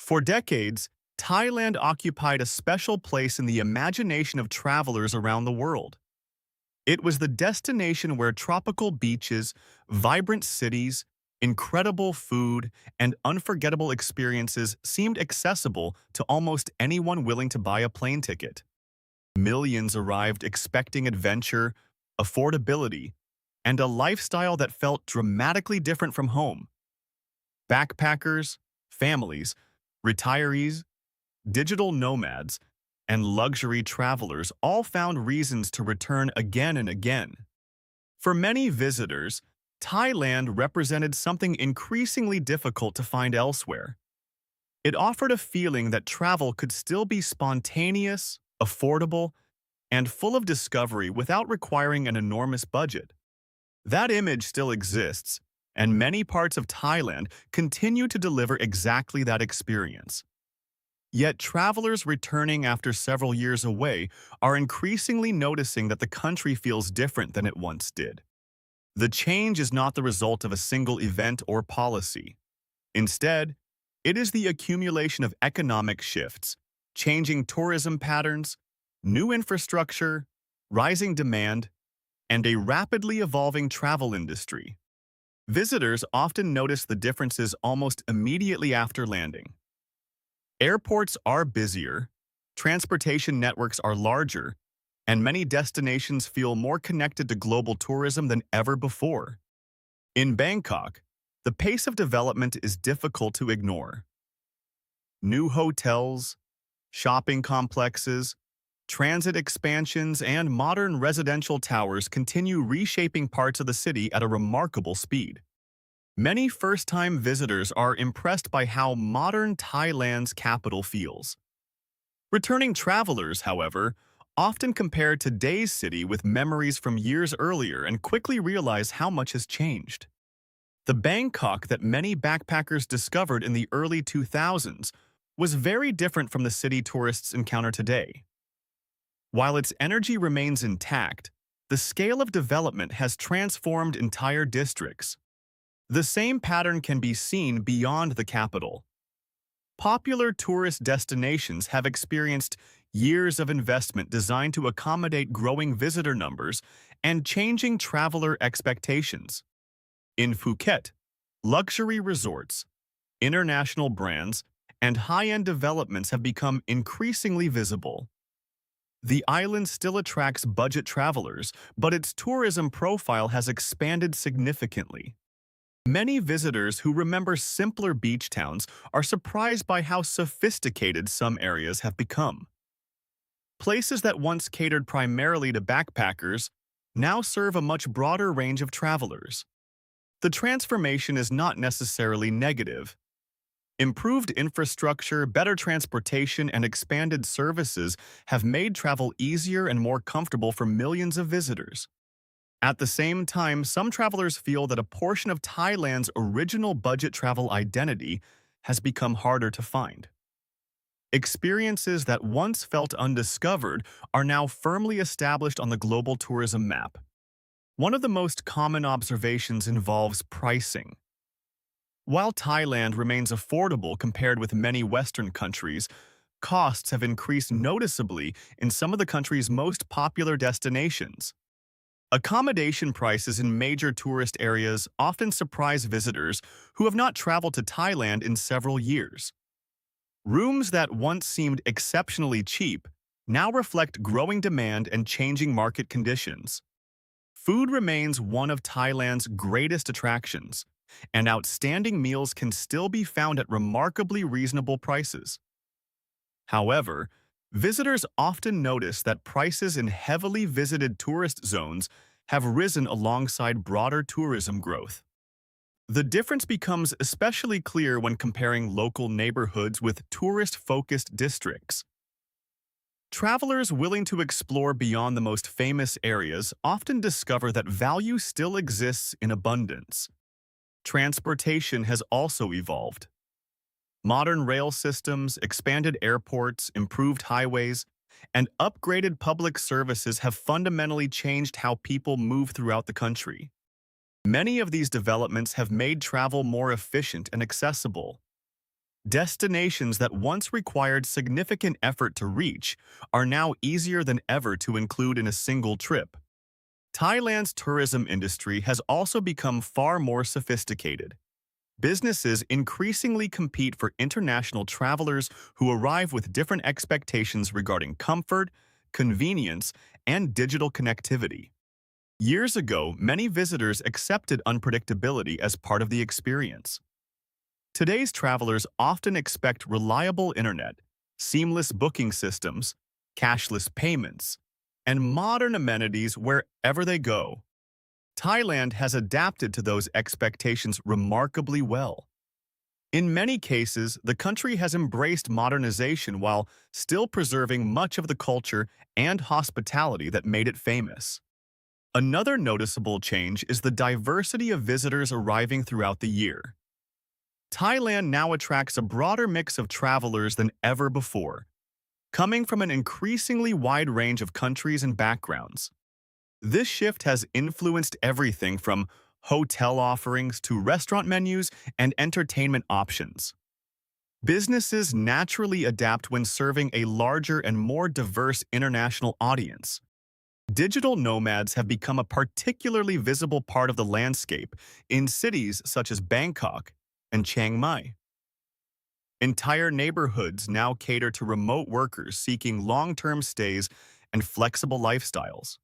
For decades, Thailand occupied a special place in the imagination of travelers around the world. It was the destination where tropical beaches, vibrant cities, incredible food, and unforgettable experiences seemed accessible to almost anyone willing to buy a plane ticket. Millions arrived expecting adventure, affordability, and a lifestyle that felt dramatically different from home. Backpackers, families, retirees, digital nomads, and luxury travelers all found reasons to return again and again. For many visitors, Thailand represented something increasingly difficult to find elsewhere. It offered a feeling that travel could still be spontaneous, affordable, and full of discovery without requiring an enormous budget. That image still exists, and many parts of Thailand continue to deliver exactly that experience. Yet travelers returning after several years away are increasingly noticing that the country feels different than it once did. The change is not the result of a single event or policy. Instead, it is the accumulation of economic shifts, changing tourism patterns, new infrastructure, rising demand, and a rapidly evolving travel industry. Visitors often notice the differences almost immediately after landing. Airports are busier, transportation networks are larger, and many destinations feel more connected to global tourism than ever before. In Bangkok, the pace of development is difficult to ignore. New hotels, shopping complexes, transit expansions, and modern residential towers continue reshaping parts of the city at a remarkable speed. Many first-time visitors are impressed by how modern Thailand's capital feels. Returning travelers, however, often compare today's city with memories from years earlier and quickly realize how much has changed. The Bangkok that many backpackers discovered in the early 2000s was very different from the city tourists encounter today. While its energy remains intact, the scale of development has transformed entire districts. The same pattern can be seen beyond the capital. Popular tourist destinations have experienced years of investment designed to accommodate growing visitor numbers and changing traveler expectations. In Phuket, luxury resorts, international brands, and high-end developments have become increasingly visible. The island still attracts budget travelers, but its tourism profile has expanded significantly. Many visitors who remember simpler beach towns are surprised by how sophisticated some areas have become. Places that once catered primarily to backpackers now serve a much broader range of travelers. The transformation is not necessarily negative. Improved infrastructure, better transportation, and expanded services have made travel easier and more comfortable for millions of visitors. At the same time, some travelers feel that a portion of Thailand's original budget travel identity has become harder to find. Experiences that once felt undiscovered are now firmly established on the global tourism map. One of the most common observations involves pricing. While Thailand remains affordable compared with many Western countries, costs have increased noticeably in some of the country's most popular destinations. Accommodation prices in major tourist areas often surprise visitors who have not traveled to Thailand in several years. Rooms that once seemed exceptionally cheap now reflect growing demand and changing market conditions. Food remains one of Thailand's greatest attractions, and outstanding meals can still be found at remarkably reasonable prices. However, visitors often notice that prices in heavily visited tourist zones have risen alongside broader tourism growth. The difference becomes especially clear when comparing local neighborhoods with tourist-focused districts. Travelers willing to explore beyond the most famous areas often discover that value still exists in abundance. Transportation has also evolved. Modern rail systems, expanded airports, improved highways, and upgraded public services have fundamentally changed how people move throughout the country. Many of these developments have made travel more efficient and accessible. Destinations that once required significant effort to reach are now easier than ever to include in a single trip. Thailand's tourism industry has also become far more sophisticated. Businesses increasingly compete for international travelers who arrive with different expectations regarding comfort, convenience, and digital connectivity. Years ago, many visitors accepted unpredictability as part of the experience. Today's travelers often expect reliable internet, seamless booking systems, cashless payments, and modern amenities wherever they go. Thailand has adapted to those expectations remarkably well. In many cases, the country has embraced modernization while still preserving much of the culture and hospitality that made it famous. Another noticeable change is the diversity of visitors arriving throughout the year. Thailand now attracts a broader mix of travelers than ever before, coming from an increasingly wide range of countries and backgrounds. This shift has influenced everything from hotel offerings to restaurant menus and entertainment options. Businesses naturally adapt when serving a larger and more diverse international audience. Digital nomads have become a particularly visible part of the landscape in cities such as Bangkok and Chiang Mai. Entire neighborhoods now cater to remote workers seeking long-term stays and flexible lifestyles.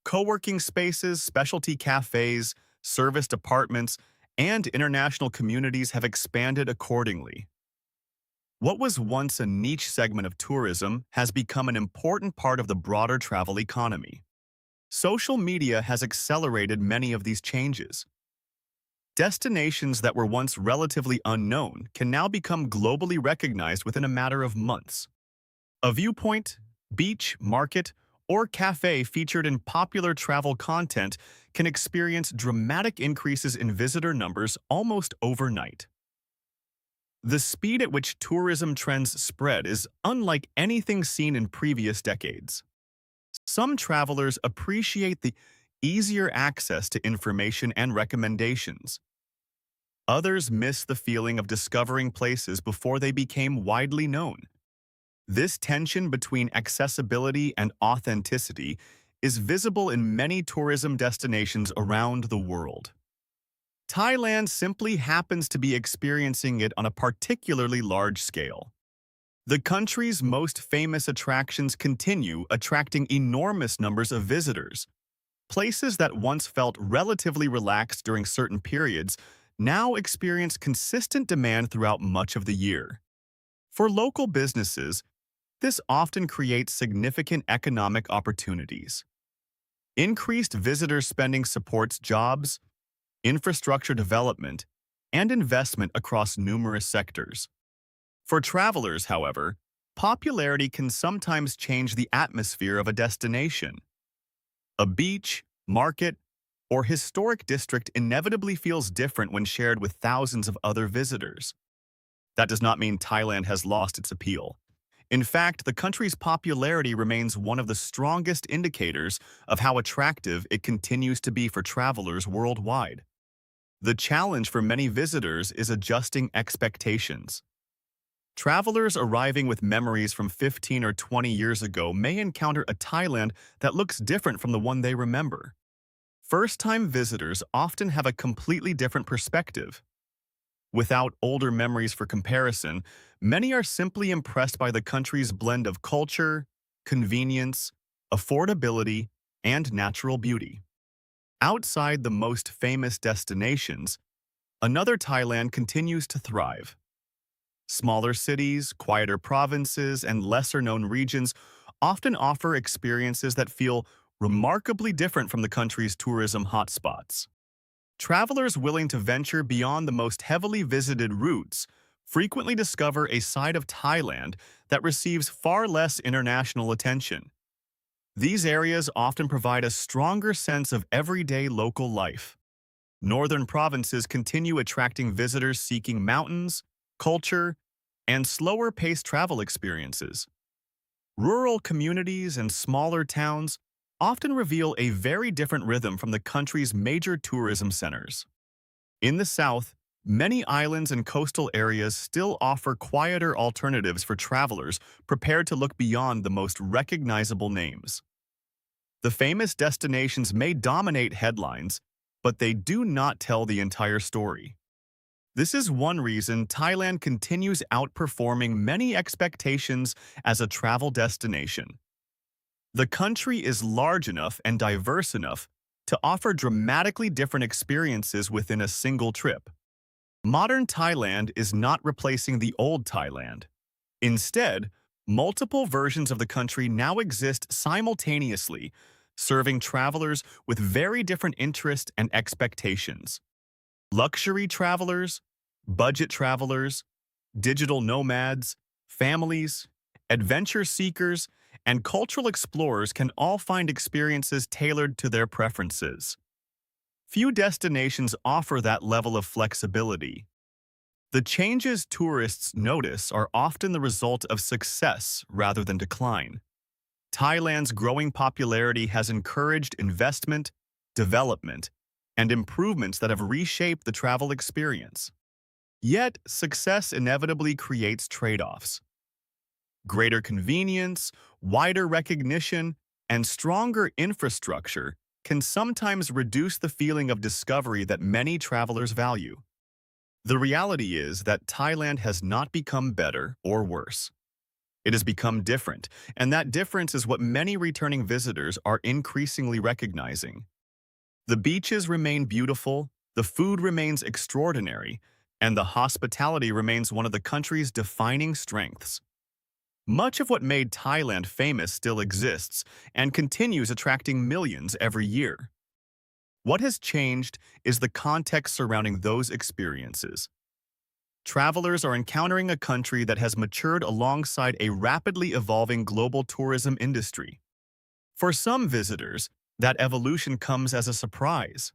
Co-working spaces, specialty cafes, serviced apartments, and international communities have expanded accordingly. What was once a niche segment of tourism has become an important part of the broader travel economy. Social media has accelerated many of these changes. Destinations that were once relatively unknown can now become globally recognized within a matter of months. A viewpoint, beach, market, or cafe featured in popular travel content can experience dramatic increases in visitor numbers almost overnight. The speed at which tourism trends spread is unlike anything seen in previous decades. Some travelers appreciate the easier access to information and recommendations. Others miss the feeling of discovering places before they became widely known. This tension between accessibility and authenticity is visible in many tourism destinations around the world. Thailand simply happens to be experiencing it on a particularly large scale. The country's most famous attractions continue attracting enormous numbers of visitors. Places that once felt relatively relaxed during certain periods now experience consistent demand throughout much of the year. For local businesses, this often creates significant economic opportunities. Increased visitor spending supports jobs, infrastructure development, and investment across numerous sectors. For travelers, however, popularity can sometimes change the atmosphere of a destination. A beach, market, or historic district inevitably feels different when shared with thousands of other visitors. That does not mean Thailand has lost its appeal. In fact, the country's popularity remains one of the strongest indicators of how attractive it continues to be for travelers worldwide. The challenge for many visitors is adjusting expectations. Travelers arriving with memories from 15 or 20 years ago may encounter a Thailand that looks different from the one they remember. First-time visitors often have a completely different perspective. Without older memories for comparison, many are simply impressed by the country's blend of culture, convenience, affordability, and natural beauty. Outside the most famous destinations, another Thailand continues to thrive. Smaller cities, quieter provinces, and lesser-known regions often offer experiences that feel remarkably different from the country's tourism hotspots. Travelers willing to venture beyond the most heavily visited routes frequently discover a side of Thailand that receives far less international attention. These areas often provide a stronger sense of everyday local life. Northern provinces continue attracting visitors seeking mountains, culture, and slower-paced travel experiences. Rural communities and smaller towns often reveal a very different rhythm from the country's major tourism centers. In the south, Many islands and coastal areas still offer quieter alternatives for travelers prepared to look beyond the most recognizable names. The famous destinations may dominate headlines, but they do not tell the entire story. This is one reason Thailand continues outperforming many expectations as a travel destination. The country is large enough and diverse enough to offer dramatically different experiences within a single trip. Modern Thailand is not replacing the old Thailand. Instead, multiple versions of the country now exist simultaneously, serving travelers with very different interests and expectations. Luxury travelers, budget travelers, digital nomads, families, adventure seekers, and cultural explorers can all find experiences tailored to their preferences. Few destinations offer that level of flexibility. The changes tourists notice are often the result of success rather than decline. Thailand's growing popularity has encouraged investment, development, and improvements that have reshaped the travel experience. Yet, success inevitably creates trade-offs. Greater convenience, wider recognition, and stronger infrastructure can sometimes reduce the feeling of discovery that many travelers value. The reality is that Thailand has not become better or worse. It has become different, and that difference is what many returning visitors are increasingly recognizing. The beaches remain beautiful, the food remains extraordinary, and the hospitality remains one of the country's defining strengths. Much of what made Thailand famous still exists and continues attracting millions every year. What has changed is the context surrounding those experiences. Travelers are encountering a country that has matured alongside a rapidly evolving global tourism industry. For some visitors, that evolution comes as a surprise.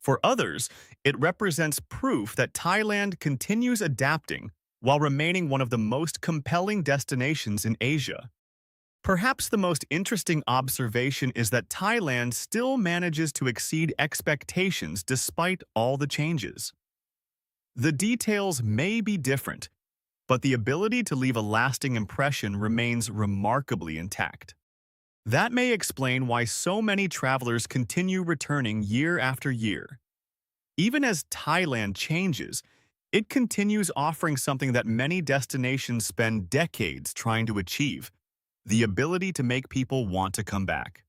For others, it represents proof that Thailand continues adapting while remaining one of the most compelling destinations in Asia. Perhaps the most interesting observation is that Thailand still manages to exceed expectations despite all the changes. The details may be different, but the ability to leave a lasting impression remains remarkably intact. That may explain why so many travelers continue returning year after year. Even as Thailand changes, it continues offering something that many destinations spend decades trying to achieve: the ability to make people want to come back.